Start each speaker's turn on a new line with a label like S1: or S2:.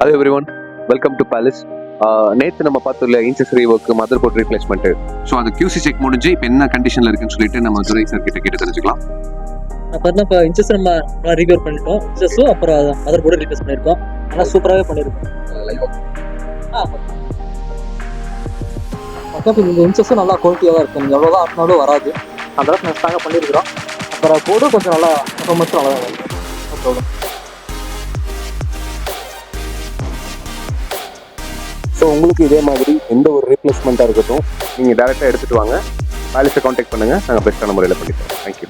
S1: Hello everyone, welcome to Palies. நேற்று நம்ம பார்த்துள்ள Hinges Rework motherboard replacement. So அது QC check முடிஞ்சு இப்போ என்ன கண்டிஷனில் இருக்குன்னு சொல்லிட்டு நம்ம துரை சார் கிட்ட கேட்டு தெரிஞ்சுக்கலாம்.
S2: அப்புறம் இப்போ இன்ச்சஸ் நம்ம ரீவேர் பண்ணிட்டோம். இன்ச்சஸும் அப்புறம் மதர்போர்டு ரீப்ளேஸ் பண்ணியிருக்கோம். நல்லா சூப்பராகவே பண்ணியிருக்கோம். அப்புறம் இந்த இன்ச்சஸும் நல்லா குவாலிட்டியாக தான் இருக்கும். நீங்கள் எவ்வளோதான் ஆட்டினாலும் வராது. அந்த அளவுக்கு நான் ஸ்ட்ராங்காக பண்ணியிருக்கிறோம். அப்புறம் போர்டும் கொஞ்சம் நல்லா பர்ஃபார்மன்ஸும் நல்லா தான் இருக்கும்.
S1: ஸோ உங்களுக்கு இதே மாதிரி எந்த ஒரு ரீப்ளேஸ்மெண்ட்டாக இருக்கட்டும், நீங்கள் டேரெக்டாக எடுத்துகிட்டு வாங்க. Palies கான்டாக்ட் பண்ணுங்கள், நாங்கள் பெஸ்ட்டான முறையில் பண்ணித்தரோம். தேங்க்யூ.